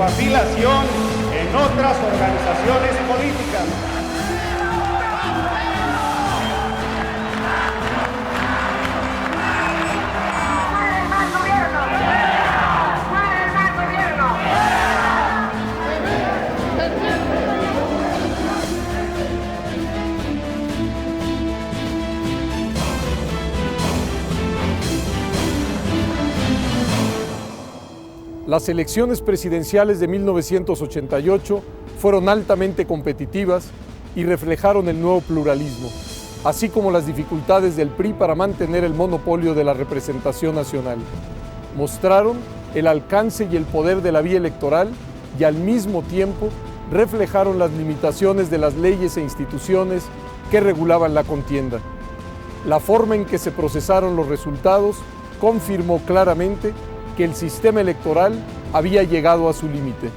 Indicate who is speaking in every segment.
Speaker 1: afiliación en otras organizaciones políticas.
Speaker 2: Las elecciones presidenciales de 1988 fueron altamente competitivas y reflejaron el nuevo pluralismo, así como las dificultades del PRI para mantener el monopolio de la representación nacional. Mostraron el alcance y el poder de la vía electoral y al mismo tiempo reflejaron las limitaciones de las leyes e instituciones que regulaban la contienda. La forma en que se procesaron los resultados confirmó claramente que el sistema electoral había llegado a su límite.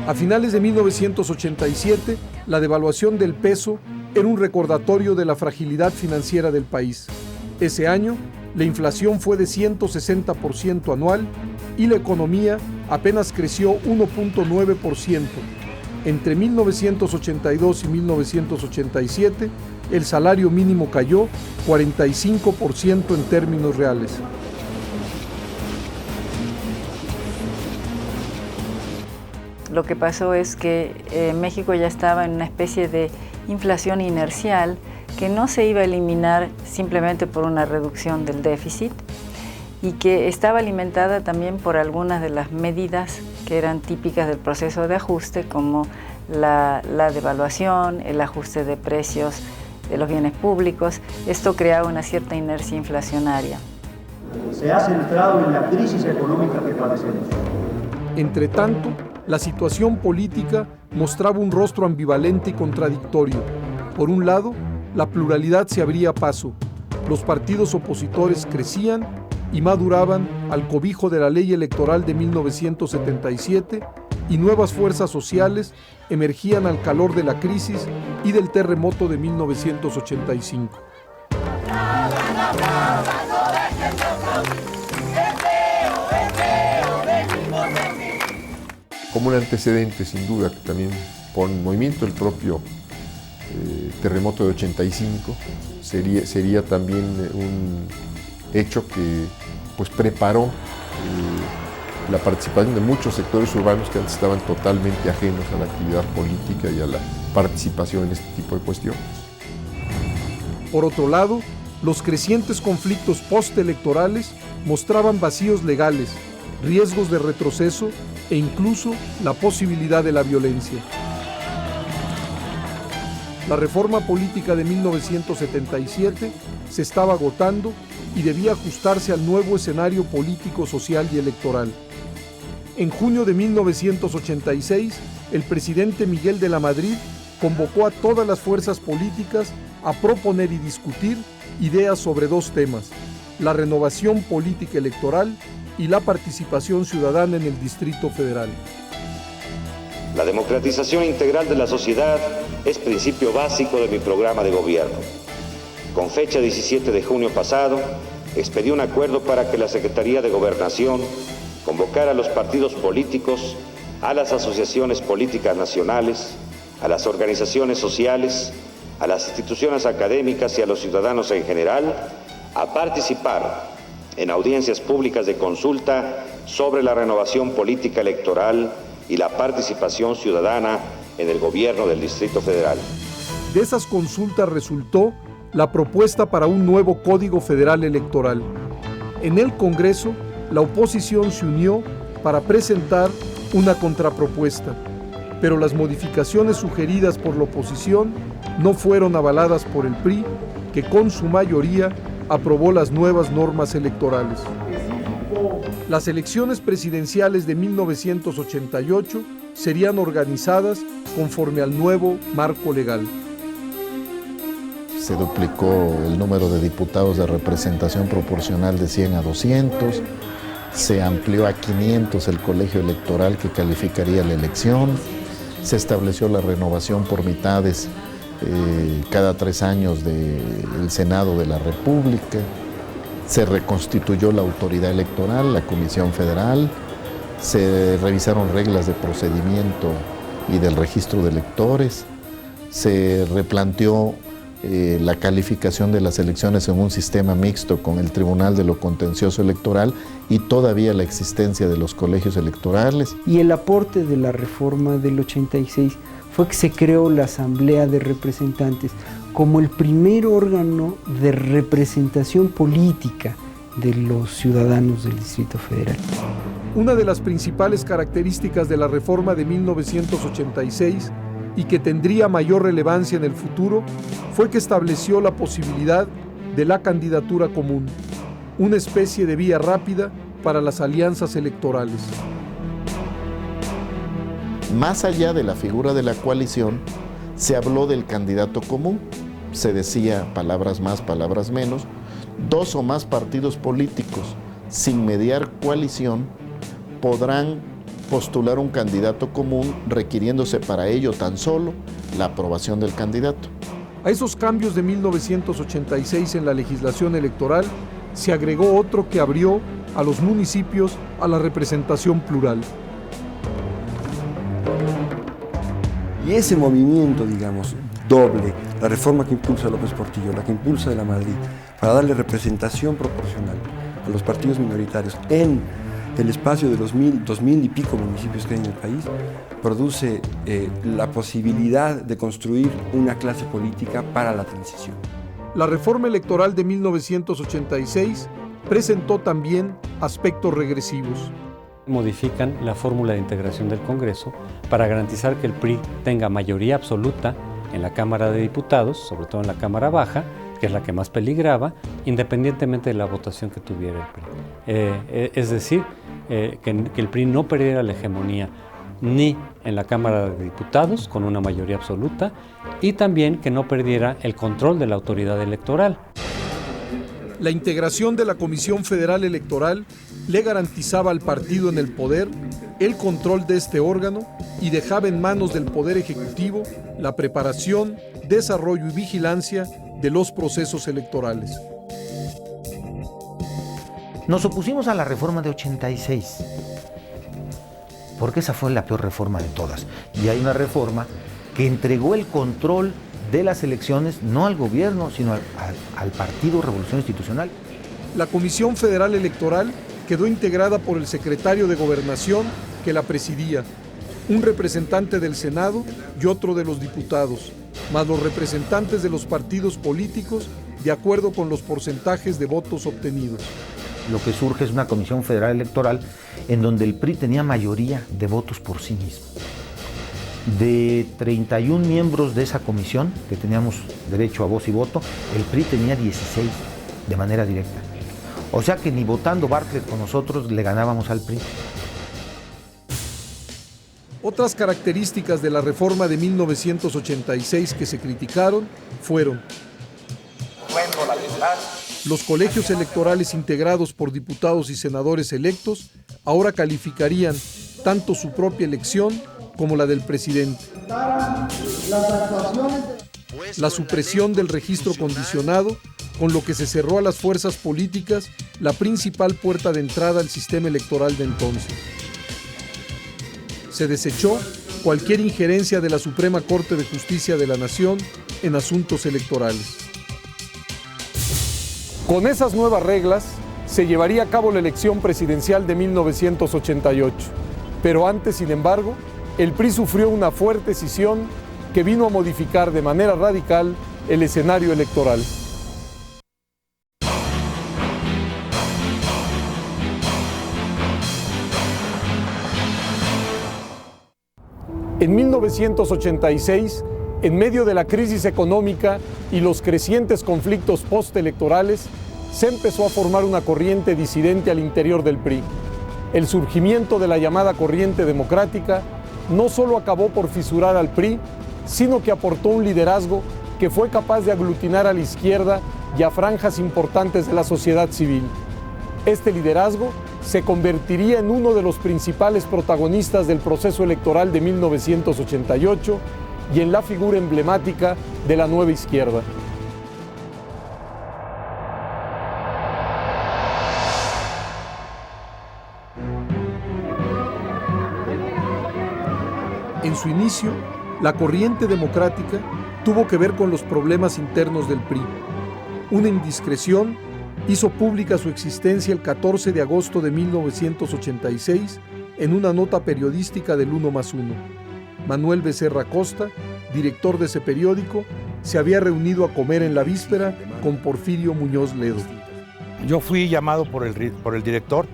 Speaker 2: A finales de 1987, la devaluación del peso era un recordatorio de la fragilidad financiera del país. Ese año, la inflación fue de 160% anual y la economía apenas creció 1.9%. Entre 1982 y 1987, el salario mínimo cayó 45% en términos reales.
Speaker 3: Lo que pasó es que México ya estaba en una especie de inflación inercial que no se iba a eliminar simplemente por una reducción del déficit y que estaba alimentada también por algunas de las medidas que eran típicas del proceso de ajuste, como la devaluación, el ajuste de precios de los bienes públicos. Esto creaba una cierta inercia inflacionaria.
Speaker 4: Se ha centrado en la crisis económica que padecemos.
Speaker 2: Entre tanto, la situación política mostraba un rostro ambivalente y contradictorio. Por un lado, la pluralidad se abría paso. Los partidos opositores crecían y maduraban al cobijo de la ley electoral de 1977 y nuevas fuerzas sociales emergían al calor de la crisis y del terremoto de 1985.
Speaker 5: Como un antecedente, sin duda, que también pone en movimiento el propio terremoto de 85, sería también un hecho que pues, preparó la participación de muchos sectores urbanos que antes estaban totalmente ajenos a la actividad política y a la participación en este tipo de cuestiones.
Speaker 2: Por otro lado, los crecientes conflictos postelectorales mostraban vacíos legales, riesgos de retroceso e incluso la posibilidad de la violencia. La reforma política de 1977 se estaba agotando y debía ajustarse al nuevo escenario político, social y electoral. En junio de 1986, el presidente Miguel de la Madrid convocó a todas las fuerzas políticas a proponer y discutir ideas sobre dos temas: la renovación política electoral y la participación ciudadana en el Distrito Federal.
Speaker 6: La democratización integral de la sociedad es principio básico de mi programa de gobierno. Con fecha 17 de junio pasado, expedí un acuerdo para que la Secretaría de Gobernación convocara a los partidos políticos, a las asociaciones políticas nacionales, a las organizaciones sociales, a las instituciones académicas y a los ciudadanos en general a participar en audiencias públicas de consulta sobre la renovación política electoral y la participación ciudadana en el gobierno del Distrito Federal.
Speaker 2: De esas consultas resultó la propuesta para un nuevo Código Federal Electoral. En el Congreso, la oposición se unió para presentar una contrapropuesta, pero las modificaciones sugeridas por la oposición no fueron avaladas por el PRI, que con su mayoría aprobó las nuevas normas electorales. Las elecciones presidenciales de 1988 serían organizadas conforme al nuevo marco legal.
Speaker 7: Se duplicó el número de diputados de representación proporcional de 100 a 200, se amplió a 500 el colegio electoral que calificaría la elección, se estableció la renovación por mitades cada 3 años del Senado de la República, se reconstituyó la autoridad electoral, la Comisión Federal, se revisaron reglas de procedimiento y del registro de electores, se replanteó la calificación de las elecciones en un sistema mixto con el Tribunal de lo Contencioso Electoral y todavía la existencia de los colegios electorales.
Speaker 8: Y el aporte de la reforma del 86 fue que se creó la Asamblea de Representantes como el primer órgano de representación política de los ciudadanos del Distrito Federal.
Speaker 2: Una de las principales características de la reforma de 1986 y que tendría mayor relevancia en el futuro fue que estableció la posibilidad de la candidatura común, una especie de vía rápida para las alianzas electorales.
Speaker 7: Más allá de la figura de la coalición, se habló del candidato común. Se decía, palabras más, palabras menos, 2 o más partidos políticos sin mediar coalición podrán postular un candidato común requiriéndose para ello tan solo la aprobación del candidato.
Speaker 2: A esos cambios de 1986 en la legislación electoral se agregó otro que abrió a los municipios a la representación plural.
Speaker 9: Y ese movimiento, digamos, doble, la reforma que impulsa López Portillo, la que impulsa de la Madrid, para darle representación proporcional a los partidos minoritarios en el espacio de los 2.000 y pico municipios que hay en el país, produce la posibilidad de construir una clase política para la transición.
Speaker 2: La reforma electoral de 1986 presentó también aspectos regresivos.
Speaker 10: Modifican la fórmula de integración del Congreso para garantizar que el PRI tenga mayoría absoluta en la Cámara de Diputados, sobre todo en la Cámara Baja, que es la que más peligraba, independientemente de la votación que tuviera el PRI. Es decir, que el PRI no perdiera la hegemonía ni en la Cámara de Diputados, con una mayoría absoluta, y también que no perdiera el control de la autoridad electoral.
Speaker 2: La integración de la Comisión Federal Electoral le garantizaba al partido en el poder el control de este órgano y dejaba en manos del Poder Ejecutivo la preparación, desarrollo y vigilancia de los procesos electorales.
Speaker 11: Nos opusimos a la reforma de 86, porque esa fue la peor reforma de todas. Y hay una reforma que entregó el control de las elecciones no al gobierno, sino al Partido Revolución Institucional.
Speaker 2: La Comisión Federal Electoral quedó integrada por el secretario de Gobernación, que la presidía, un representante del Senado y otro de los diputados, más los representantes de los partidos políticos de acuerdo con los porcentajes de votos obtenidos.
Speaker 11: Lo que surge es una Comisión Federal Electoral en donde el PRI tenía mayoría de votos por sí mismo. De 31 miembros de esa comisión, que teníamos derecho a voz y voto, el PRI tenía 16 de manera directa. O sea que ni votando Bartlett con nosotros le ganábamos al PRI.
Speaker 2: Otras características de la reforma de 1986 que se criticaron fueron: los colegios electorales integrados por diputados y senadores electos ahora calificarían tanto su propia elección como la del presidente. La supresión del registro condicionado, con lo que se cerró a las fuerzas políticas la principal puerta de entrada al sistema electoral de entonces. Se desechó cualquier injerencia de la Suprema Corte de Justicia de la Nación en asuntos electorales. Con esas nuevas reglas se llevaría a cabo la elección presidencial de 1988. Pero antes, sin embargo, el PRI sufrió una fuerte escisión que vino a modificar de manera radical el escenario electoral. En 1986, en medio de la crisis económica y los crecientes conflictos postelectorales, se empezó a formar una corriente disidente al interior del PRI. El surgimiento de la llamada corriente democrática no solo acabó por fisurar al PRI, sino que aportó un liderazgo que fue capaz de aglutinar a la izquierda y a franjas importantes de la sociedad civil. Este liderazgo se convertiría en uno de los principales protagonistas del proceso electoral de 1988 y en la figura emblemática de la nueva izquierda. En su inicio, la corriente democrática tuvo que ver con los problemas internos del PRI. Una indiscreción hizo pública su existencia el 14 de agosto de 1986 en una nota periodística del 1+1. Manuel Becerra Costa, director de ese periódico, se había reunido a comer en la víspera con Porfirio Muñoz Ledo.
Speaker 12: Yo fui llamado por el director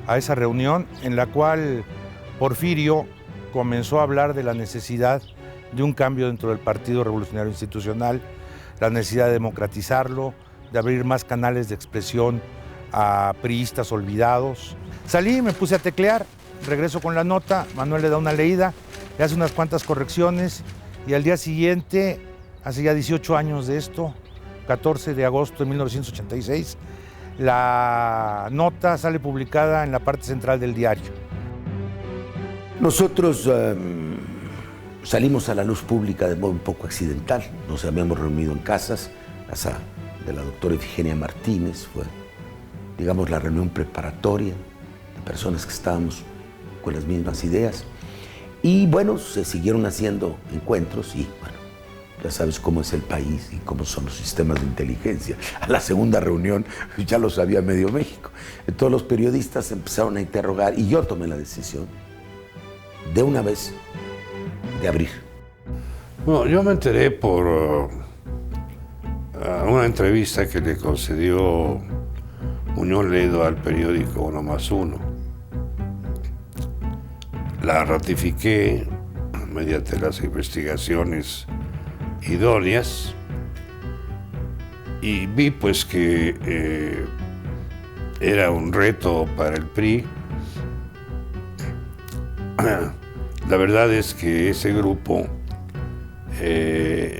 Speaker 12: a esa reunión en la cual Porfirio comenzó a hablar de la necesidad de un cambio dentro del Partido Revolucionario Institucional, la necesidad de democratizarlo, de abrir más canales de expresión a priistas olvidados. Salí, me puse a teclear, regreso con la nota, Manuel le da una leída, le hace unas cuantas correcciones y al día siguiente, hace ya 18 años de esto, 14 de agosto de 1986, la nota sale publicada en la parte central del diario.
Speaker 13: Nosotros salimos a la luz pública de modo un poco accidental. Nos habíamos reunido en casa de la doctora Efigenia Martínez. Fue, digamos, la reunión preparatoria de personas que estábamos con las mismas ideas. Y bueno, se siguieron haciendo encuentros y bueno, ya sabes cómo es el país y cómo son los sistemas de inteligencia. A la segunda reunión ya lo sabía medio México. Entonces los periodistas empezaron a interrogar y yo tomé la decisión de una vez de abrir.
Speaker 14: Bueno, yo me enteré por una entrevista que le concedió Muñoz Ledo al periódico 1+1. La ratifiqué mediante las investigaciones idóneas y vi pues que era un reto para el PRI. La verdad es que ese grupo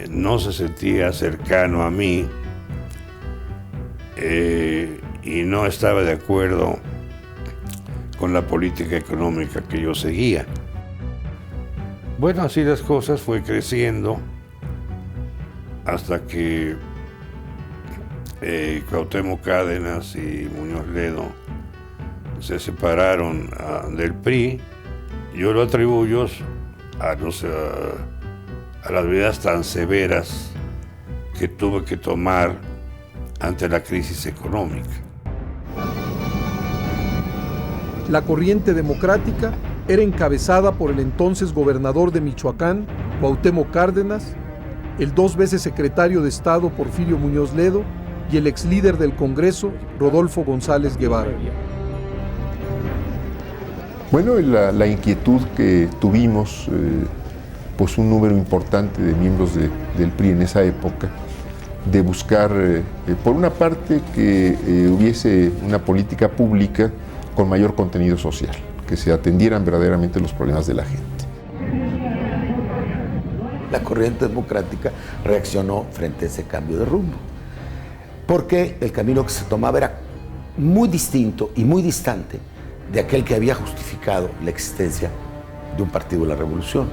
Speaker 14: no se sentía cercano a mí y no estaba de acuerdo con la política económica que yo seguía. Bueno, así las cosas, fue creciendo hasta que Cuauhtémoc Cárdenas y Muñoz Ledo se separaron del PRI. Yo lo atribuyo a las medidas tan severas que tuve que tomar ante la crisis económica.
Speaker 2: La corriente democrática era encabezada por el entonces gobernador de Michoacán, Cuauhtémoc Cárdenas, el 2 veces secretario de Estado Porfirio Muñoz Ledo y el ex líder del Congreso, Rodolfo González Guevara.
Speaker 5: Bueno, la inquietud que tuvimos, pues un número importante de miembros del PRI en esa época, de buscar, por una parte, que hubiese una política pública con mayor contenido social, que se atendieran verdaderamente los problemas de la gente.
Speaker 13: La corriente democrática reaccionó frente a ese cambio de rumbo, porque el camino que se tomaba era muy distinto y muy distante de aquel que había justificado la existencia de un partido de la revolución.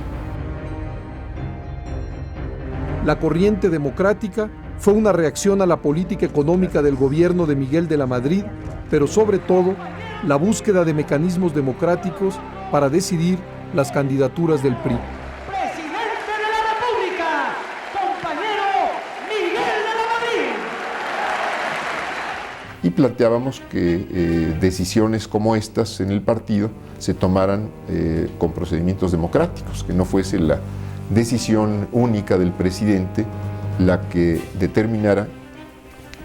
Speaker 2: La corriente democrática fue una reacción a la política económica del gobierno de Miguel de la Madrid, pero sobre todo la búsqueda de mecanismos democráticos para decidir las candidaturas del PRI.
Speaker 15: ¡Presidente de la República, compañero Miguel de la Madrid!
Speaker 5: Y planteábamos que decisiones como estas en el partido se tomaran con procedimientos democráticos, que no fuese la decisión única del presidente la que determinara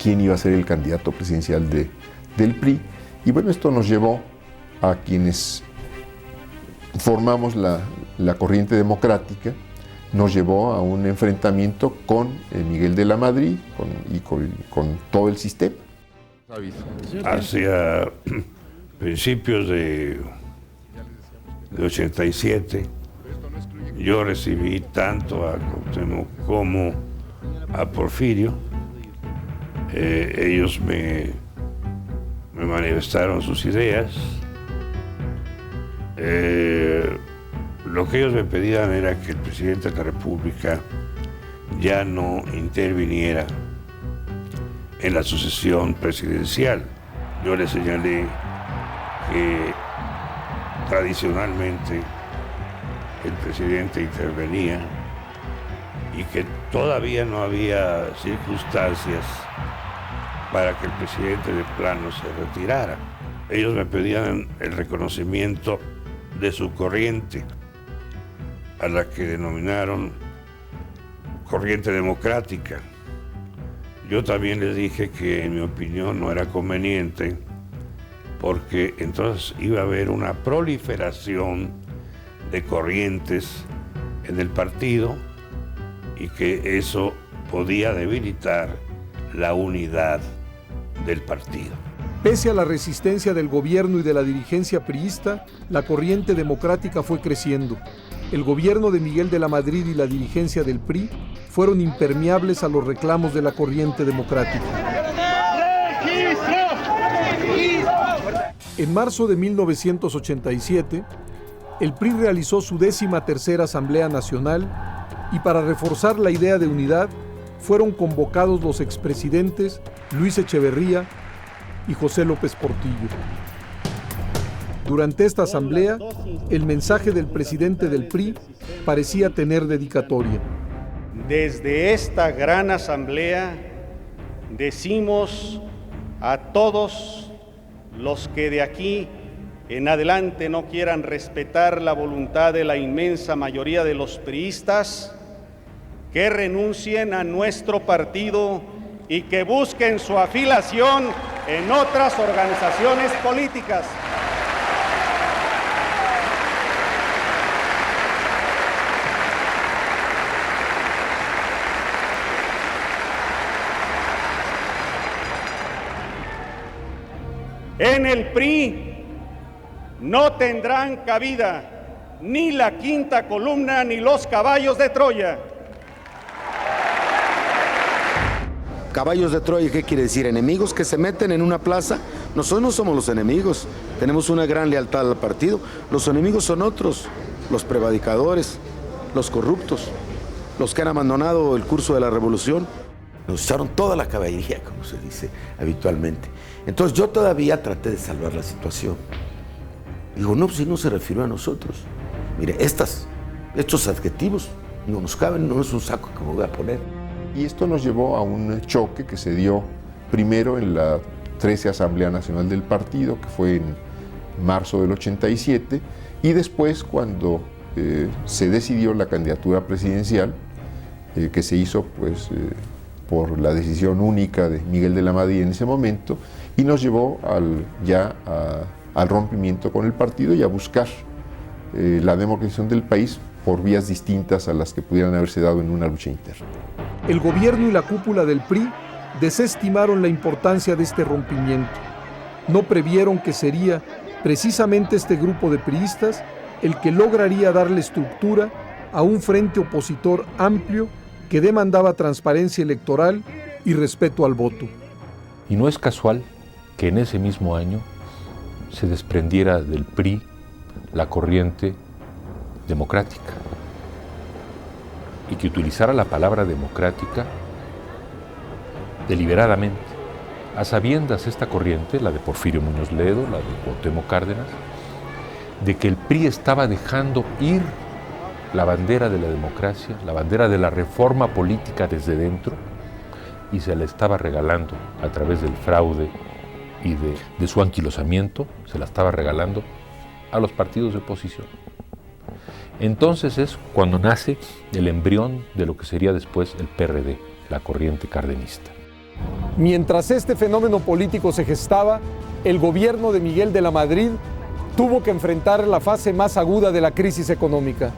Speaker 5: quién iba a ser el candidato presidencial del PRI. Y bueno, esto nos llevó a quienes formamos la corriente democrática, nos llevó a un enfrentamiento con Miguel de la Madrid y con todo el sistema.
Speaker 14: Hacia principios de 87, yo recibí tanto a Cuauhtémoc como a Porfirio. Ellos me manifestaron sus ideas. Lo que ellos me pedían era que el presidente de la República ya no interviniera en la sucesión presidencial. Yo les señalé que tradicionalmente el presidente intervenía y que todavía no había circunstancias para que el presidente de plano se retirara. Ellos me pedían el reconocimiento de su corriente, a la que denominaron corriente democrática. Yo también les dije que en mi opinión no era conveniente, porque entonces iba a haber una proliferación de corrientes en el partido y que eso podía debilitar la unidad del partido.
Speaker 2: Pese a la resistencia del gobierno y de la dirigencia priista, la corriente democrática fue creciendo. El gobierno de Miguel de la Madrid y la dirigencia del PRI fueron impermeables a los reclamos de la corriente democrática. En marzo de 1987, el PRI realizó su 13ª Asamblea Nacional y para reforzar la idea de unidad fueron convocados los expresidentes Luis Echeverría y José López Portillo. Durante esta asamblea, el mensaje del presidente del PRI parecía tener dedicatoria.
Speaker 1: Desde esta gran asamblea decimos a todos los que de aquí en adelante no quieran respetar la voluntad de la inmensa mayoría de los priistas, que renuncien a nuestro partido y que busquen su afiliación en otras organizaciones políticas. En el PRI no tendrán cabida ni la quinta columna ni los caballos de Troya.
Speaker 13: Caballos de Troya, ¿qué quiere decir? Enemigos que se meten en una plaza. Nosotros no somos los enemigos, tenemos una gran lealtad al partido. Los enemigos son otros, los prevaricadores, los corruptos, los que han abandonado el curso de la revolución. Nos echaron toda la caballería, como se dice habitualmente. Entonces yo todavía traté de salvar la situación. Digo, no, si no se refirió a nosotros. Mire, estos adjetivos no nos caben, no es un saco que me voy a poner.
Speaker 5: Y esto nos llevó a un choque que se dio primero en la 13 Asamblea Nacional del Partido, que fue en marzo del 87, y después cuando se decidió la candidatura presidencial, que se hizo pues, por la decisión única de Miguel de la Madrid en ese momento, y nos llevó al rompimiento con el partido y a buscar la democratización del país por vías distintas a las que pudieran haberse dado en una lucha interna.
Speaker 2: El gobierno y la cúpula del PRI desestimaron la importancia de este rompimiento. No previeron que sería precisamente este grupo de priistas el que lograría darle estructura a un frente opositor amplio que demandaba transparencia electoral y respeto al voto.
Speaker 16: Y no es casual que en ese mismo año se desprendiera del PRI la corriente democrática y que utilizara la palabra democrática deliberadamente, a sabiendas esta corriente, la de Porfirio Muñoz Ledo, la de Cuauhtémoc Cárdenas, de que el PRI estaba dejando ir la bandera de la democracia, la bandera de la reforma política desde dentro, y se la estaba regalando a través del fraude y de su anquilosamiento, se la estaba regalando a los partidos de oposición. Entonces es cuando nace el embrión de lo que sería después el PRD, la corriente cardenista.
Speaker 2: Mientras este fenómeno político se gestaba, el gobierno de Miguel de la Madrid tuvo que enfrentar la fase más aguda de la crisis económica.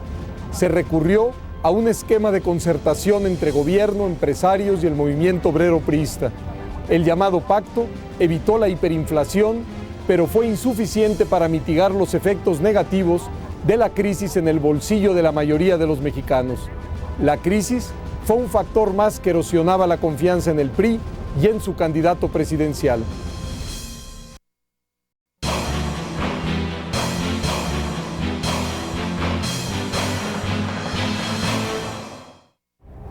Speaker 2: Se recurrió a un esquema de concertación entre gobierno, empresarios y el movimiento obrero priista. El llamado pacto evitó la hiperinflación, pero fue insuficiente para mitigar los efectos negativos de la crisis en el bolsillo de la mayoría de los mexicanos. La crisis fue un factor más que erosionaba la confianza en el PRI y en su candidato presidencial.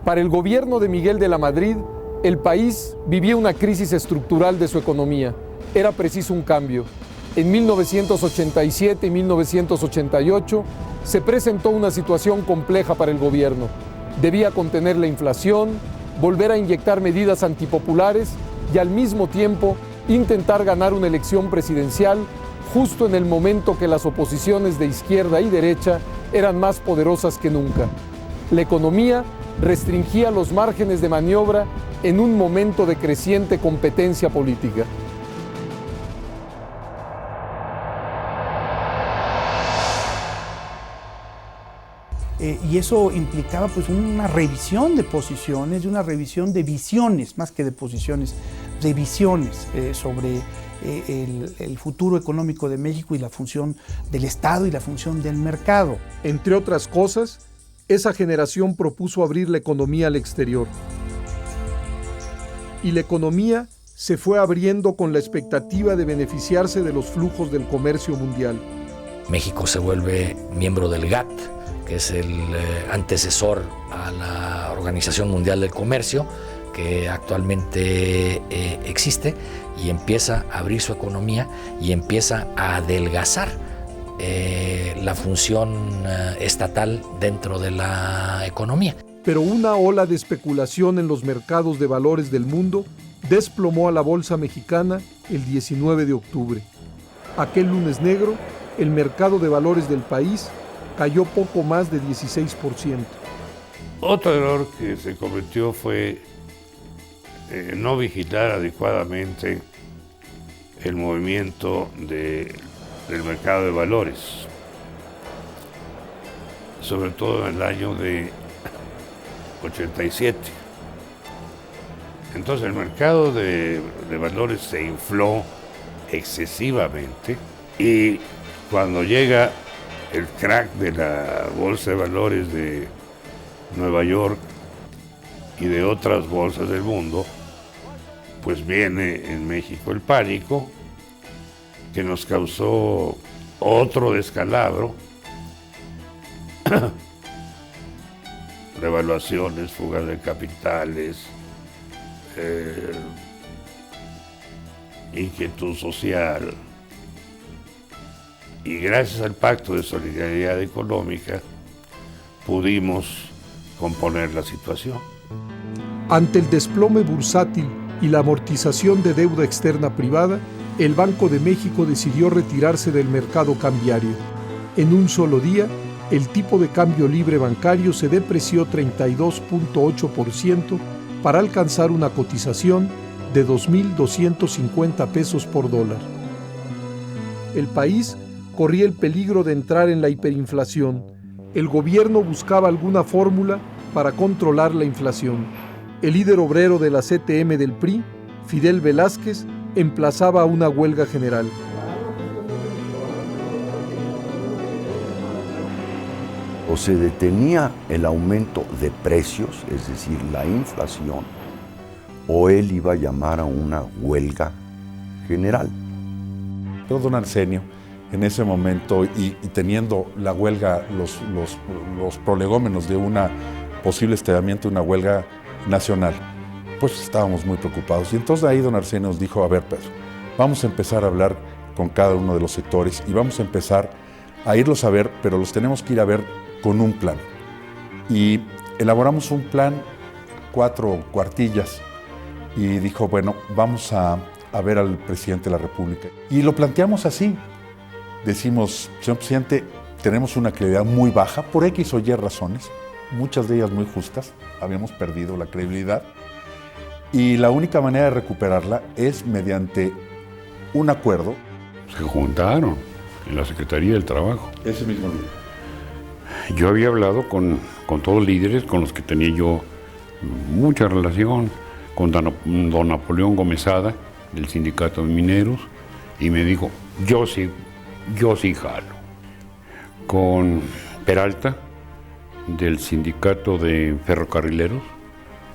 Speaker 2: Para el gobierno de Miguel de la Madrid, el país vivía una crisis estructural de su economía. Era preciso un cambio. En 1987 y 1988 se presentó una situación compleja para el gobierno. Debía contener la inflación, volver a inyectar medidas antipopulares y al mismo tiempo intentar ganar una elección presidencial justo en el momento que las oposiciones de izquierda y derecha eran más poderosas que nunca. La economía restringía los márgenes de maniobra en un momento de creciente competencia política.
Speaker 17: Y eso implicaba pues una revisión de posiciones y una revisión de visiones, más que de posiciones, de visiones sobre el futuro económico de México y la función del Estado y la función del mercado.
Speaker 2: Entre otras cosas, esa generación propuso abrir la economía al exterior. Y la economía se fue abriendo con la expectativa de beneficiarse de los flujos del comercio mundial.
Speaker 18: México se vuelve miembro del GATT, que es el antecesor a la Organización Mundial del Comercio, que actualmente existe, y empieza a abrir su economía y empieza a adelgazar la función estatal dentro de la economía.
Speaker 2: Pero una ola de especulación en los mercados de valores del mundo desplomó a la bolsa mexicana el 19 de octubre. Aquel lunes negro, el mercado de valores del país cayó poco más de 16%.
Speaker 14: Otro error que se cometió fue no vigilar adecuadamente el movimiento del mercado de valores, sobre todo en el año de 87. Entonces el mercado de valores se infló excesivamente y cuando llega el crack de la bolsa de valores de Nueva York y de otras bolsas del mundo, pues viene en México el pánico que nos causó otro descalabro, devaluaciones, fugas de capitales, inquietud social. Y gracias al Pacto de Solidaridad Económica pudimos componer la situación.
Speaker 2: Ante el desplome bursátil y la amortización de deuda externa privada, el Banco de México decidió retirarse del mercado cambiario. En un solo día, el tipo de cambio libre bancario se depreció 32.8% para alcanzar una cotización de 2.250 pesos por dólar. El país corría el peligro de entrar en la hiperinflación. El gobierno buscaba alguna fórmula para controlar la inflación. El líder obrero de la CTM del PRI, Fidel Velázquez, emplazaba a una huelga general.
Speaker 19: O se detenía el aumento de precios, es decir, la inflación, o él iba a llamar a una huelga general.
Speaker 20: Don Arsenio, en ese momento, y teniendo la huelga, los prolegómenos de una posible estallamiento de una huelga nacional, pues estábamos muy preocupados. Y entonces ahí don Arsenio nos dijo, a ver Pedro, vamos a empezar a hablar con cada uno de los sectores y vamos a empezar a irlos a ver, pero los tenemos que ir a ver con un plan. Y elaboramos un plan, 4 cuartillas, y dijo, bueno, vamos a ver al presidente de la República. Y lo planteamos así. Decimos, señor presidente, tenemos una credibilidad muy baja por X o Y razones, muchas de ellas muy justas, habíamos perdido la credibilidad, y la única manera de recuperarla es mediante un acuerdo.
Speaker 14: Se juntaron en la Secretaría del Trabajo.
Speaker 20: Ese mismo día.
Speaker 14: Yo había hablado con todos los líderes con los que tenía yo mucha relación, con don Napoleón Gómezada, del Sindicato de Mineros, y me dijo, yo sí jalo. Con Peralta, del Sindicato de Ferrocarrileros,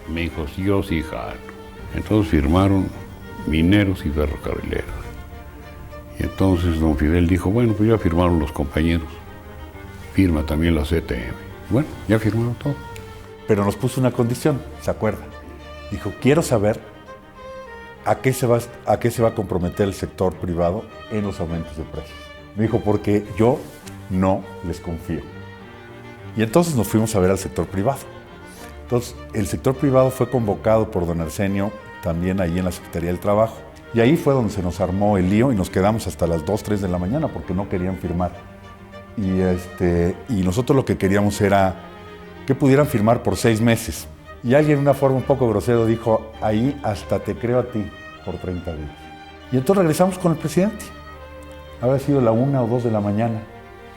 Speaker 14: me dijo, yo sí jalo. Entonces firmaron Mineros y Ferrocarrileros. Y entonces don Fidel dijo, bueno, pues ya firmaron los compañeros, firma también la CTM. Bueno, ya firmaron todo.
Speaker 20: Pero nos puso una condición, ¿se acuerda? Dijo, quiero saber ¿a qué se va a comprometer el sector privado en los aumentos de precios? Me dijo, porque yo no les confío. Y entonces nos fuimos a ver al sector privado. Entonces, el sector privado fue convocado por don Arsenio también ahí en la Secretaría del Trabajo. Y ahí fue donde se nos armó el lío y nos quedamos hasta las 2, 3 de la mañana porque no querían firmar. Y nosotros lo que queríamos era que pudieran firmar por 6 meses. Y alguien de una forma un poco grosero dijo, ahí hasta te creo a ti por 30 días. Y entonces regresamos con el presidente. Había sido la 1 o 2 de la mañana.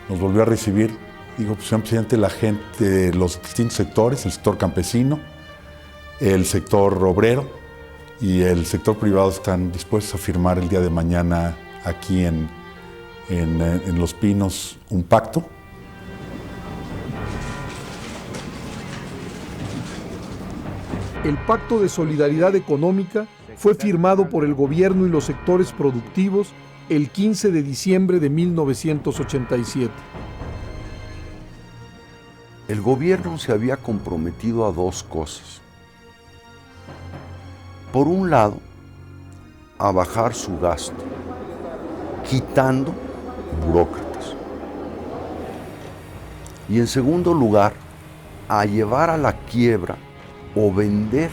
Speaker 20: Nos volvió a recibir. Digo, pues señor presidente, la gente de los distintos sectores, el sector campesino, el sector obrero y el sector privado están dispuestos a firmar el día de mañana aquí en Los Pinos un pacto.
Speaker 2: El Pacto de Solidaridad Económica fue firmado por el gobierno y los sectores productivos el 15 de diciembre de 1987.
Speaker 19: El gobierno se había comprometido a 2 cosas. Por un lado, a bajar su gasto, quitando burócratas. Y en segundo lugar, a llevar a la quiebra o vender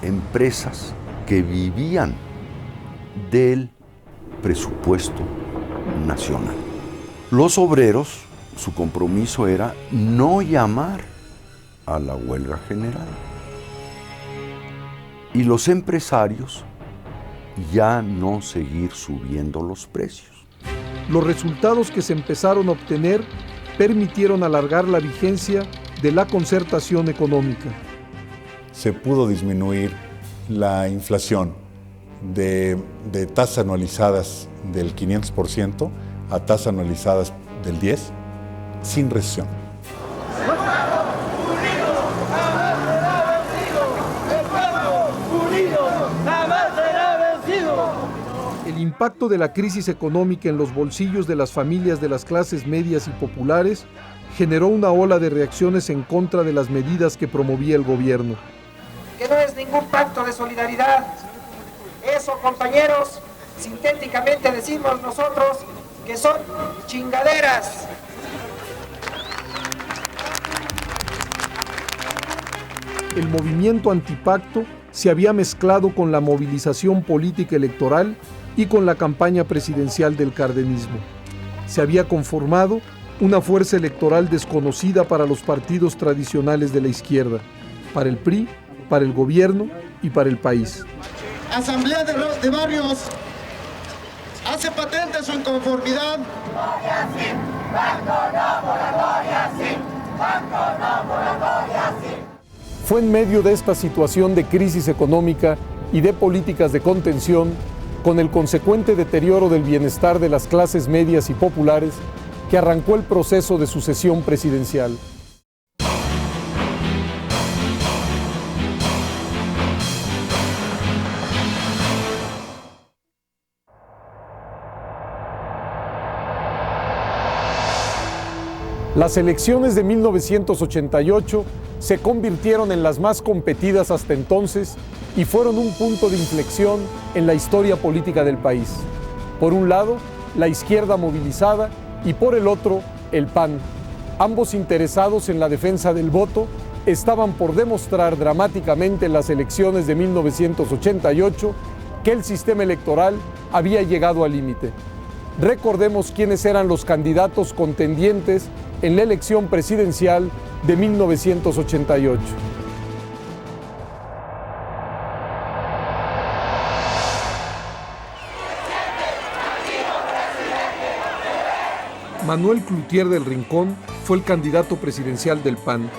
Speaker 19: empresas que vivían del presupuesto nacional. Los obreros, su compromiso era no llamar a la huelga general. Y los empresarios ya no seguir subiendo los precios.
Speaker 2: Los resultados que se empezaron a obtener permitieron alargar la vigencia de la concertación económica.
Speaker 20: Se pudo disminuir la inflación de tasas anualizadas del 500% a tasas anualizadas del 10%, sin recesión. El impacto de la crisis económica en los bolsillos de las familias de las clases medias y populares generó una ola de reacciones en contra de las medidas que promovía el gobierno.
Speaker 21: Que no es ningún pacto de solidaridad. Eso, compañeros, sintéticamente decimos nosotros que son chingaderas.
Speaker 2: El movimiento antipacto se había mezclado con la movilización política electoral y con la campaña presidencial del cardenismo. Se había conformado una fuerza electoral desconocida para los partidos tradicionales de la izquierda, para el PRI, para el gobierno y para el país.
Speaker 22: Asamblea de Barrios hace patente su inconformidad.
Speaker 2: Fue en medio de esta situación de crisis económica y de políticas de contención, con el consecuente deterioro del bienestar de las clases medias y populares, que arrancó el proceso de sucesión presidencial. Las elecciones de 1988 se convirtieron en las más competidas hasta entonces y fueron un punto de inflexión en la historia política del país. Por un lado, la izquierda movilizada y por el otro, el PAN. Ambos interesados en la defensa del voto, estaban por demostrar dramáticamente en las elecciones de 1988 que el sistema electoral había llegado al límite. Recordemos quiénes eran los candidatos contendientes en la elección presidencial de 1988. Manuel Cloutier del Rincón fue el candidato presidencial del PAN.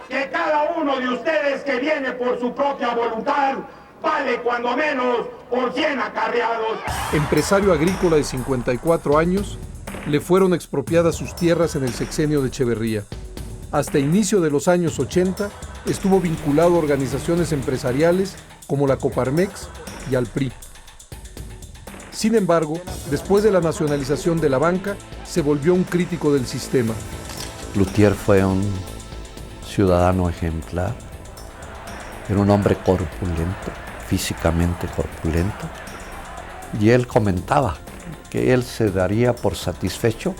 Speaker 23: Que cada uno de ustedes que viene por su propia voluntad vale cuando menos por 100 acarreados.
Speaker 2: Empresario agrícola de 54 años, le fueron expropiadas sus tierras en el sexenio de Echeverría. Hasta inicio de los años 80 estuvo vinculado a organizaciones empresariales como la Coparmex y al PRI. Sin embargo, después de la nacionalización de la banca, se volvió un crítico del sistema.
Speaker 24: Cloutier fue un ciudadano ejemplar
Speaker 3: Era un hombre corpulento, físicamente corpulento, y él comentaba que él se daría por satisfecho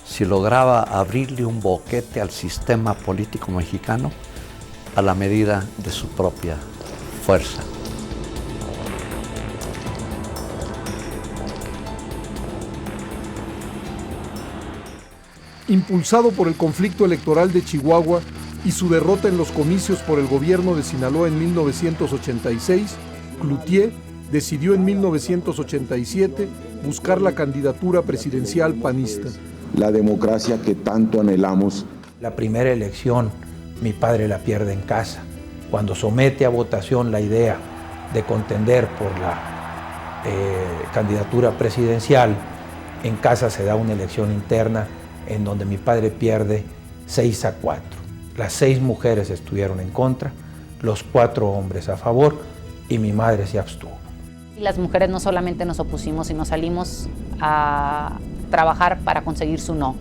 Speaker 3: si lograba abrirle un boquete al sistema político mexicano a la medida de su propia fuerza.
Speaker 2: Impulsado por el conflicto electoral de Chihuahua y su derrota en los comicios por el gobierno de Sinaloa en 1986, Cloutier decidió en 1987 buscar la candidatura presidencial panista.
Speaker 4: La democracia que tanto anhelamos.
Speaker 11: La primera elección, mi padre la pierde en casa. Cuando somete a votación la idea de contender por la candidatura presidencial, en casa se da una elección interna en donde mi padre pierde 6-4. Las 6 mujeres estuvieron en contra, los 4 hombres a favor y mi madre se abstuvo.
Speaker 6: Las mujeres no solamente nos opusimos, sino salimos a trabajar para conseguir su no.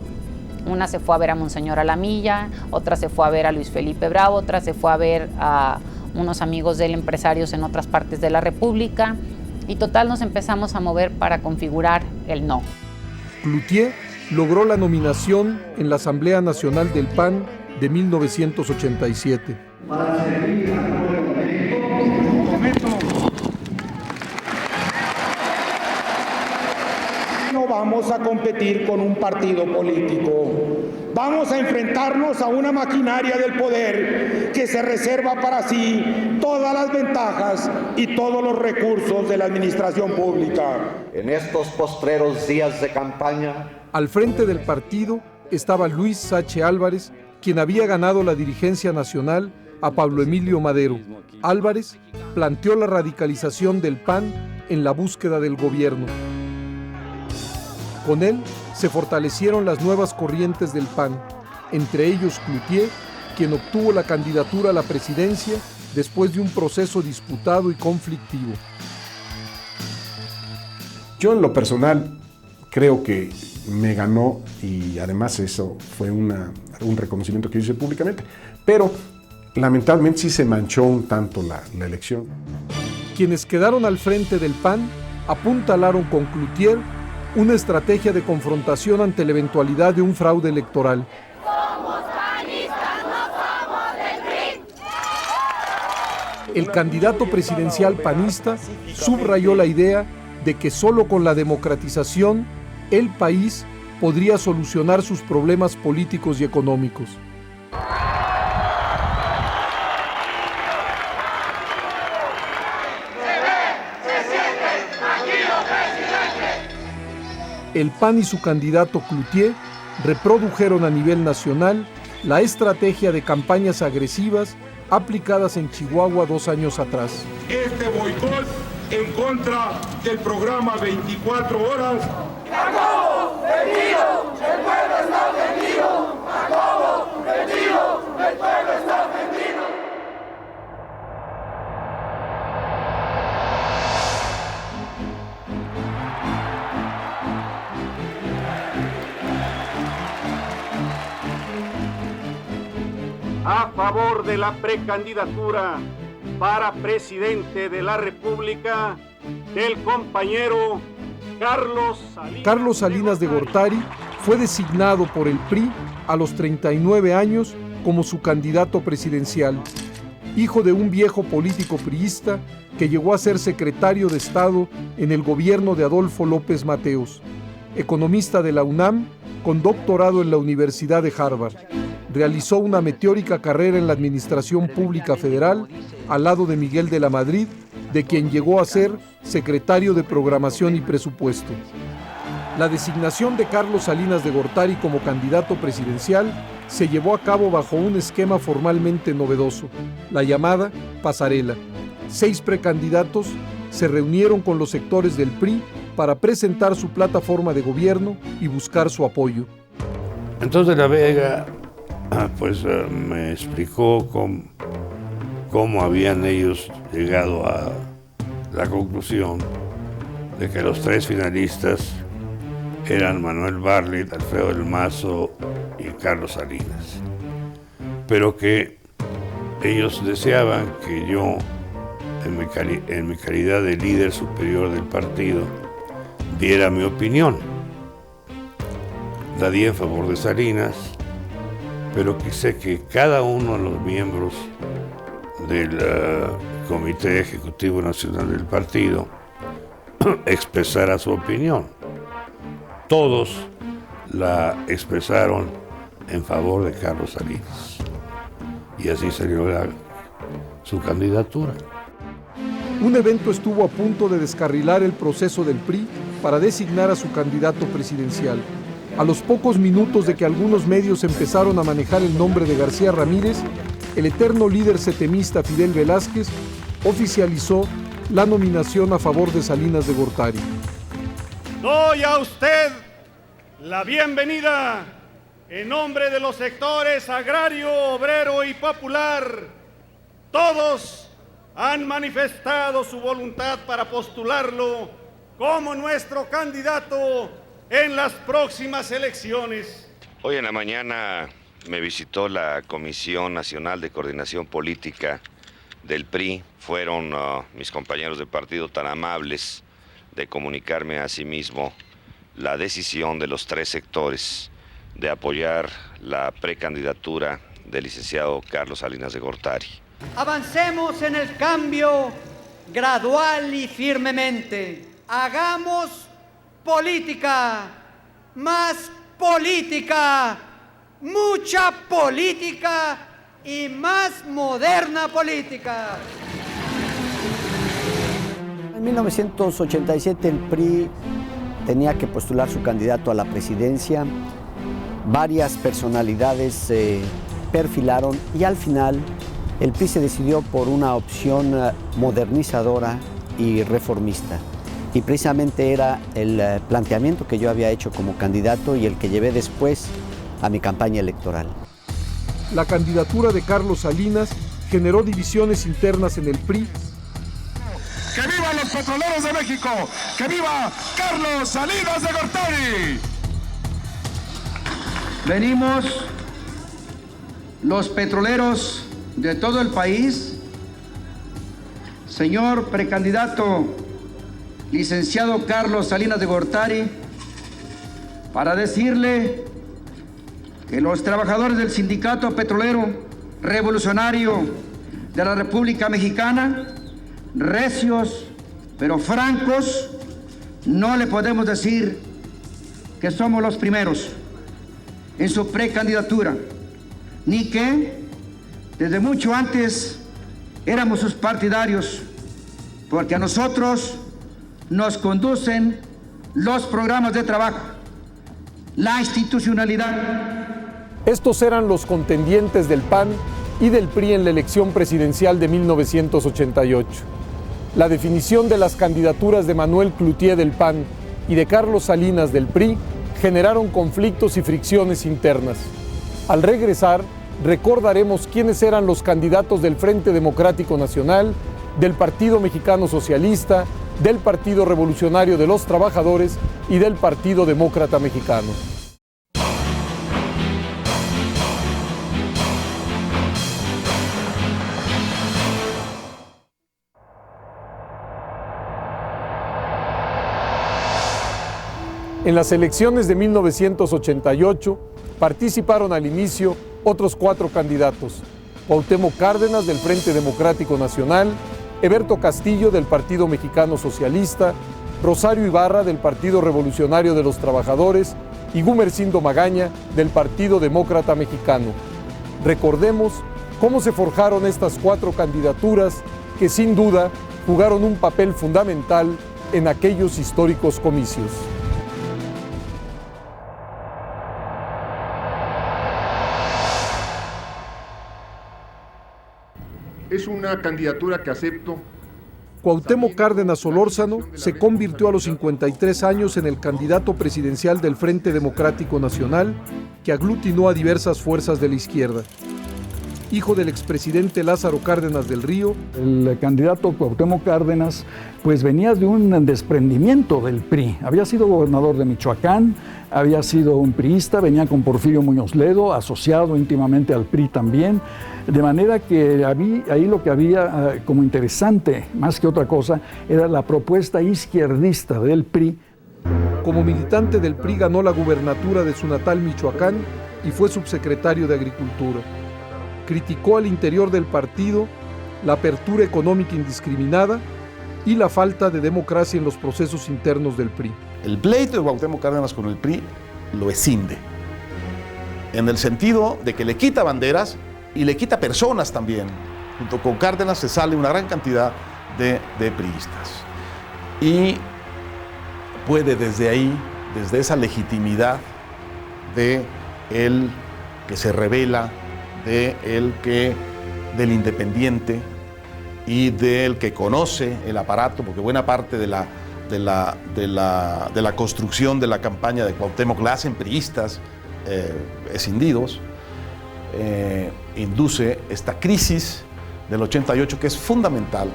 Speaker 6: Una se fue a ver a Monseñor Alamilla, otra se fue a ver a Luis Felipe Bravo, otra se fue a ver a unos amigos de él, empresarios en otras partes de la República, y total nos empezamos a mover para configurar el no.
Speaker 2: Cloutier logró la nominación en la Asamblea Nacional del PAN de 1987.
Speaker 23: No vamos a competir con un partido político. Vamos a enfrentarnos a una maquinaria del poder que se reserva para sí todas las ventajas y todos los recursos de la administración pública.
Speaker 24: En estos postreros días de campaña,
Speaker 2: al frente del partido estaba Luis Sache Álvarez, quien había ganado la dirigencia nacional a Pablo Emilio Madero. Álvarez planteó la radicalización del PAN en la búsqueda del gobierno. Con él se fortalecieron las nuevas corrientes del PAN, entre ellos Cloutier, quien obtuvo la candidatura a la presidencia después de un proceso disputado y conflictivo.
Speaker 25: Yo en lo personal creo que me ganó, y además eso fue un reconocimiento que hice públicamente, pero lamentablemente sí se manchó un tanto la elección.
Speaker 2: Quienes quedaron al frente del PAN apuntalaron con Cloutier una estrategia de confrontación ante la eventualidad de un fraude electoral.
Speaker 15: Somos panistas, no somos del PRI.
Speaker 2: El candidato presidencial panista subrayó la idea de que solo con la democratización el país podría solucionar sus problemas políticos y económicos. El PAN y su candidato Cloutier reprodujeron a nivel nacional la estrategia de campañas agresivas aplicadas en Chihuahua 2 años atrás.
Speaker 23: Este boicot en contra del programa 24 horas.
Speaker 15: ¡Jacobo, vendido! ¡El pueblo está ofendido! ¡Jacobo, vendido! ¡El pueblo está ofendido!
Speaker 1: A favor de la precandidatura para presidente de la República del compañero
Speaker 2: Carlos Salinas de Gortari fue designado por el PRI a los 39 años como su candidato presidencial, hijo de un viejo político priista que llegó a ser secretario de Estado en el gobierno de Adolfo López Mateos, economista de la UNAM con doctorado en la Universidad de Harvard. Realizó una meteórica carrera en la administración pública federal al lado de Miguel de la Madrid, de quien llegó a ser secretario de Programación y Presupuesto. La designación de Carlos Salinas de Gortari como candidato presidencial se llevó a cabo bajo un esquema formalmente novedoso, la llamada pasarela. 6 precandidatos se reunieron con los sectores del PRI para presentar su plataforma de gobierno y buscar su apoyo.
Speaker 14: Entonces La Vega me explicó cómo habían ellos llegado a la conclusión de que los 3 finalistas eran Manuel Bartlett, Alfredo del Mazo y Carlos Salinas, pero que ellos deseaban que yo, en mi calidad de líder superior del partido, diera mi opinión. La di en favor de Salinas, pero quise que cada uno de los miembros del Comité Ejecutivo Nacional del partido expresara su opinión. Todos la expresaron en favor de Carlos Salinas. Y así salió su candidatura.
Speaker 2: Un evento estuvo a punto de descarrilar el proceso del PRI para designar a su candidato presidencial. A los pocos minutos de que algunos medios empezaron a manejar el nombre de García Ramírez, el eterno líder setemista Fidel Velázquez oficializó la nominación a favor de Salinas de Gortari.
Speaker 1: Doy a usted la bienvenida en nombre de los sectores agrario, obrero y popular. Todos han manifestado su voluntad para postularlo como nuestro candidato en las próximas elecciones.
Speaker 7: Hoy en la mañana me visitó la Comisión Nacional de Coordinación Política del PRI. Fueron mis compañeros de partido tan amables de comunicarme a sí mismo la decisión de los tres sectores de apoyar la precandidatura del licenciado Carlos Salinas de Gortari.
Speaker 8: Avancemos en el cambio gradual y firmemente. Hagamos política, más política, mucha política y más moderna política.
Speaker 9: En 1987 el PRI tenía que postular su candidato a la presidencia. Varias personalidades se perfilaron y al final el PRI se decidió por una opción modernizadora y reformista. Y precisamente era el planteamiento que yo había hecho como candidato y el que llevé después a mi campaña electoral.
Speaker 2: La candidatura de Carlos Salinas generó divisiones internas en el PRI.
Speaker 22: ¡Que vivan los petroleros de México! ¡Que viva Carlos Salinas de Gortari!
Speaker 21: Venimos los petroleros de todo el país, señor precandidato licenciado Carlos Salinas de Gortari, para decirle que los trabajadores del Sindicato Petrolero Revolucionario de la República Mexicana, recios pero francos, no le podemos decir que somos los primeros en su precandidatura, ni que desde mucho antes éramos sus partidarios, porque a nosotros nos conducen los programas de trabajo, la institucionalidad.
Speaker 2: Estos eran los contendientes del PAN y del PRI en la elección presidencial de 1988. La definición de las candidaturas de Manuel Cloutier del PAN y de Carlos Salinas del PRI generaron conflictos y fricciones internas. Al regresar, recordaremos quiénes eran los candidatos del Frente Democrático Nacional, del Partido Mexicano Socialista, del Partido Revolucionario de los Trabajadores y del Partido Demócrata Mexicano. En las elecciones de 1988 participaron al inicio otros 4 candidatos: Cuauhtémoc Cárdenas del Frente Democrático Nacional, Eberto Castillo del Partido Mexicano Socialista, Rosario Ibarra del Partido Revolucionario de los Trabajadores y Gumersindo Magaña del Partido Demócrata Mexicano. Recordemos cómo se forjaron estas 4 candidaturas que sin duda jugaron un papel fundamental en aquellos históricos comicios.
Speaker 25: Es una candidatura que acepto.
Speaker 2: Cuauhtémoc Cárdenas Solórzano se convirtió a los 53 años en el candidato presidencial del Frente Democrático Nacional, que aglutinó a diversas fuerzas de la izquierda. hijo del expresidente Lázaro Cárdenas del Río.
Speaker 5: El candidato Cuauhtémoc Cárdenas pues venía de un desprendimiento del PRI. Había sido gobernador de Michoacán, había sido un priista, venía con Porfirio Muñoz Ledo, asociado íntimamente al PRI también, de manera que ahí lo que había como interesante, más que otra cosa, era la propuesta izquierdista del PRI.
Speaker 2: Como militante del PRI ganó la gubernatura de su natal Michoacán y fue subsecretario de Agricultura. Criticó al interior del partido la apertura económica indiscriminada y la falta de democracia en los procesos internos del PRI.
Speaker 10: El pleito de Cuauhtémoc Cárdenas con el PRI lo escinde, en el sentido de que le quita banderas y le quita personas también. Junto con Cárdenas se sale una gran cantidad de priistas. Y puede desde ahí, desde esa legitimidad de el que se revela, del independiente y del que conoce el aparato, porque buena parte de la construcción de la campaña de Cuauhtémoc la hacen priistas escindidos, induce esta crisis del 88 que es fundamental.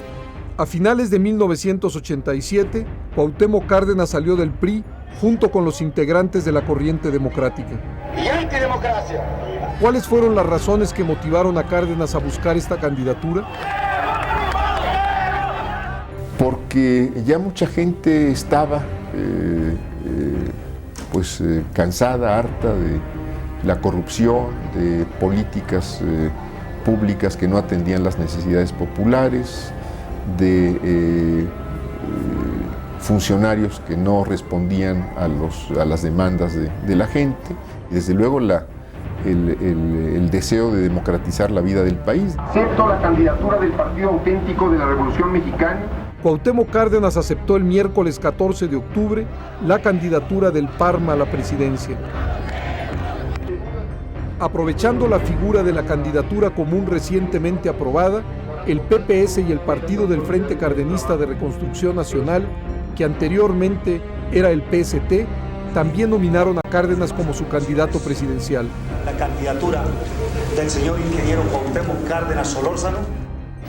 Speaker 2: A finales de 1987, Cuauhtémoc Cárdenas salió del PRI junto con los integrantes de la Corriente Democrática.
Speaker 22: Y antidemocracia.
Speaker 2: ¿Cuáles fueron las razones que motivaron a Cárdenas a buscar esta candidatura?
Speaker 25: Porque ya mucha gente estaba cansada, harta de la corrupción, de políticas públicas que no atendían las necesidades populares, de funcionarios que no respondían a las demandas de la gente, y desde luego el deseo de democratizar la vida del país.
Speaker 23: Acepto la candidatura del Partido Auténtico de la Revolución Mexicana.
Speaker 2: Cuauhtémoc Cárdenas aceptó el miércoles 14 de octubre la candidatura del PARMA a la presidencia. Aprovechando la figura de la candidatura común recientemente aprobada, el PPS y el Partido del Frente Cardenista de Reconstrucción Nacional, que anteriormente era el PST, también nominaron a Cárdenas como su candidato presidencial.
Speaker 12: La candidatura del señor ingeniero Cuauhtémoc Cárdenas Solórzano.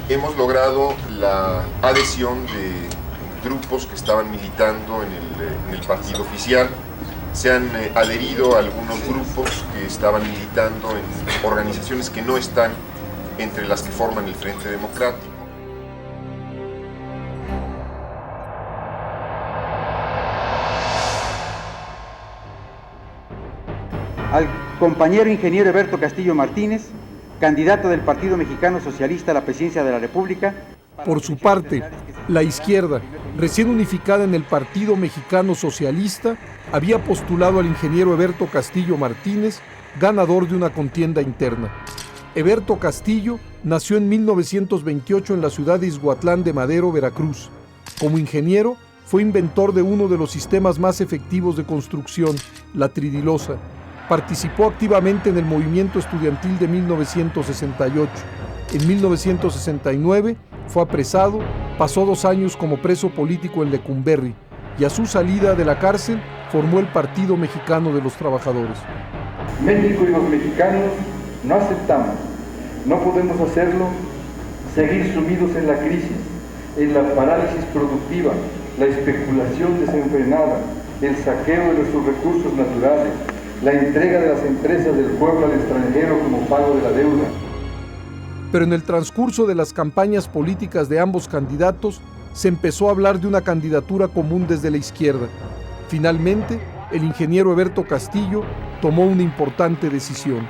Speaker 13: Hemos logrado la adhesión de grupos que estaban militando en el partido oficial. Se han adherido a algunos grupos que estaban militando en organizaciones que no están entre las que forman el Frente Democrático.
Speaker 16: Al compañero ingeniero Eberto Castillo Martínez, candidato del Partido Mexicano Socialista a la presidencia de la República.
Speaker 2: Por su parte, la izquierda, recién unificada en el Partido Mexicano Socialista, había postulado al ingeniero Eberto Castillo Martínez, ganador de una contienda interna. Eberto Castillo nació en 1928 en la ciudad de Izhuatlán de Madero, Veracruz. Como ingeniero, fue inventor de uno de los sistemas más efectivos de construcción, la tridilosa. Participó activamente en el movimiento estudiantil de 1968. En 1969 fue apresado, pasó 2 años como preso político en Lecumberri y a su salida de la cárcel formó el Partido Mexicano de los Trabajadores.
Speaker 26: México y los mexicanos no aceptamos, no podemos hacerlo, seguir sumidos en la crisis, en la parálisis productiva, la especulación desenfrenada, el saqueo de nuestros recursos naturales, la entrega de las empresas del pueblo al extranjero como pago de la deuda.
Speaker 2: Pero en el transcurso de las campañas políticas de ambos candidatos, se empezó a hablar de una candidatura común desde la izquierda. Finalmente, el ingeniero Eberto Castillo tomó una importante decisión.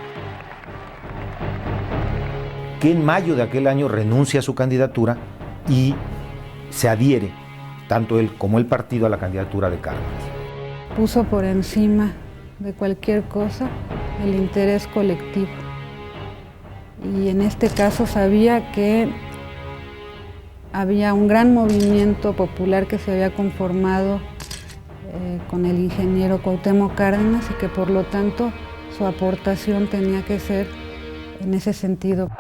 Speaker 11: Que en mayo de aquel año renuncia a su candidatura y se adhiere, tanto él como el partido, a la candidatura de Cárdenas.
Speaker 27: Puso por encima de cualquier cosa el interés colectivo. Y en este caso sabía que había un gran movimiento popular que se había conformado con el ingeniero Cuauhtémoc Cárdenas y que por lo tanto su aportación tenía que ser en ese sentido.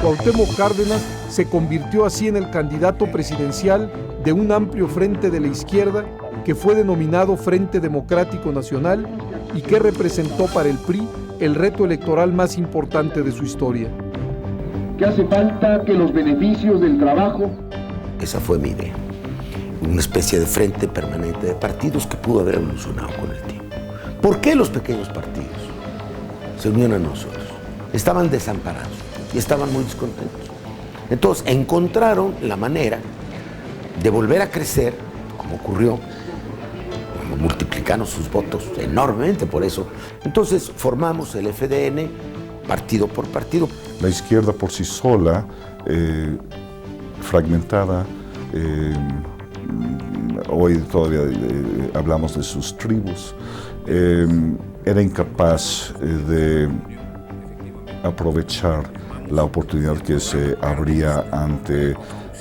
Speaker 2: Cuauhtémoc Cárdenas se convirtió así en el candidato presidencial de un amplio frente de la izquierda que fue denominado Frente Democrático Nacional y que representó para el PRI el reto electoral más importante de su historia.
Speaker 3: Que hace falta que los beneficios del trabajo...
Speaker 4: Esa fue mi idea. Una especie de frente permanente de partidos que pudo haber evolucionado con el tiempo. ¿Por qué los pequeños partidos se unieron a nosotros? Estaban desamparados y estaban muy descontentos. Entonces encontraron la manera de volver a crecer, como ocurrió, multiplicaron sus votos enormemente por eso. Entonces formamos el FDN partido por partido.
Speaker 6: La izquierda por sí sola, fragmentada, hoy todavía hablamos de sus tribus, era incapaz de aprovechar la oportunidad que se abría ante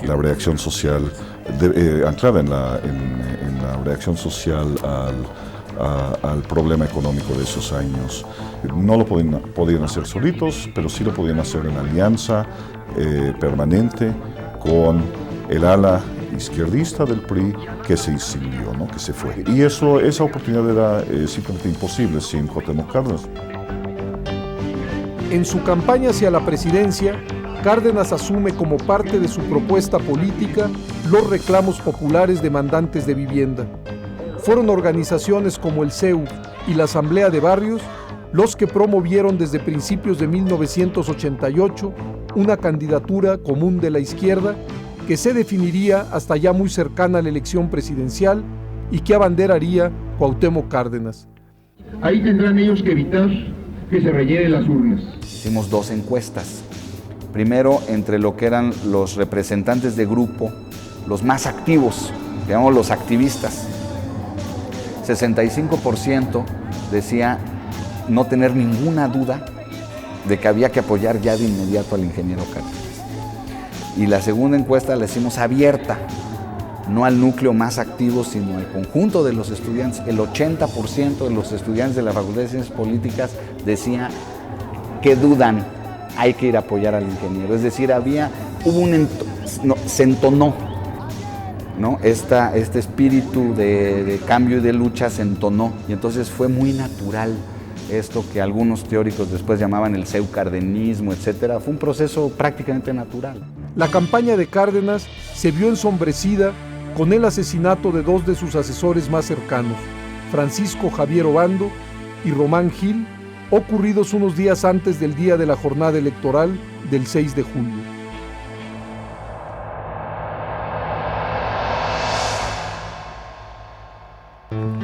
Speaker 6: la reacción social, anclada en la reacción social al problema económico de esos años. No lo podían hacer solitos, pero sí lo podían hacer en alianza permanente con el ala izquierdista del PRI que se exilió, ¿no? Que se fue. Y esa oportunidad era simplemente imposible sin Cuauhtémoc Cárdenas.
Speaker 2: En su campaña hacia la presidencia, Cárdenas asume como parte de su propuesta política los reclamos populares demandantes de vivienda. Fueron organizaciones como el CEU y la Asamblea de Barrios los que promovieron desde principios de 1988 una candidatura común de la izquierda que se definiría hasta ya muy cercana a la elección presidencial y que abanderaría Cuauhtémoc Cárdenas.
Speaker 3: Ahí tendrán ellos que evitar que se rellenen las urnas.
Speaker 17: Hicimos 2 encuestas. Primero, entre lo que eran los representantes de grupo, los más activos, digamos los activistas. 65% decía no tener ninguna duda de que había que apoyar ya de inmediato al ingeniero Cárdenas. Y la segunda encuesta la hicimos abierta, no al núcleo más activo, sino al conjunto de los estudiantes. El 80% de los estudiantes de la Facultad de Ciencias Políticas decía que dudan, hay que ir a apoyar al ingeniero. Es decir, se entonó, ¿no? Este espíritu de cambio y de lucha se entonó. Y entonces fue muy natural esto que algunos teóricos después llamaban el pseucardenismo, etcétera. Fue un proceso prácticamente natural.
Speaker 2: La campaña de Cárdenas se vio ensombrecida con el asesinato de 2 de sus asesores más cercanos, Francisco Javier Obando y Román Gil, ocurridos unos días antes del día de la jornada electoral del 6 de julio.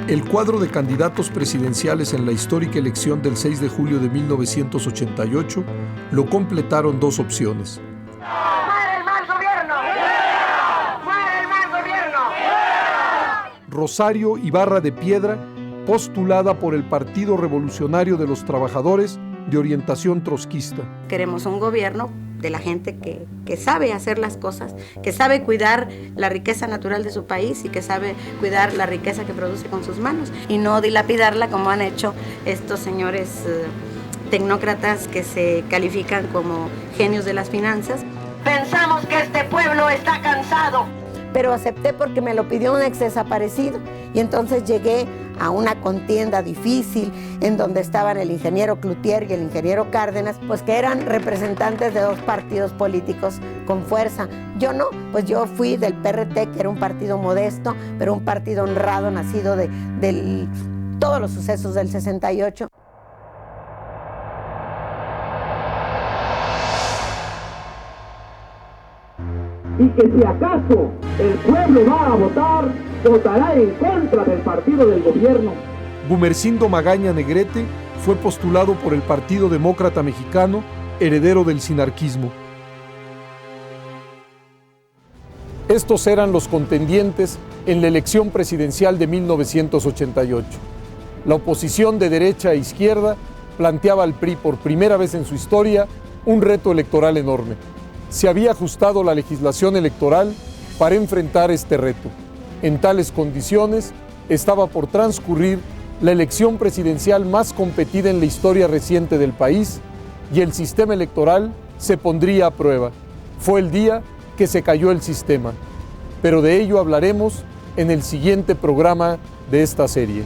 Speaker 2: El cuadro de candidatos presidenciales en la histórica elección del 6 de julio de 1988 lo completaron 2 opciones.
Speaker 15: ¡Muere el mal gobierno! ¡Muere el mal gobierno!
Speaker 2: Rosario Ibarra de Piedra, postulada por el Partido Revolucionario de los Trabajadores de orientación trotskista.
Speaker 18: Queremos un gobierno de la gente que sabe hacer las cosas, que sabe cuidar la riqueza natural de su país y que sabe cuidar la riqueza que produce con sus manos y no dilapidarla como han hecho estos señores tecnócratas que se califican como genios de las finanzas.
Speaker 15: Pensamos que este pueblo está cansado.
Speaker 18: Pero acepté porque me lo pidió un ex desaparecido y entonces llegué a una contienda difícil en donde estaban el ingeniero Cloutier y el ingeniero Cárdenas, pues que eran representantes de 2 partidos políticos con fuerza. Yo no, pues yo fui del PRT, que era un partido modesto, pero un partido honrado, nacido de todos los sucesos del 68.
Speaker 3: Y que si acaso el pueblo va a votar, votará en contra del partido del gobierno.
Speaker 2: Gumersindo Magaña Negrete fue postulado por el Partido Demócrata Mexicano, heredero del sinarquismo. Estos eran los contendientes en la elección presidencial de 1988. La oposición de derecha e izquierda planteaba al PRI por primera vez en su historia un reto electoral enorme. Se había ajustado la legislación electoral para enfrentar este reto. En tales condiciones, estaba por transcurrir la elección presidencial más competida en la historia reciente del país y el sistema electoral se pondría a prueba. Fue el día que se cayó el sistema, pero de ello hablaremos en el siguiente programa de esta serie.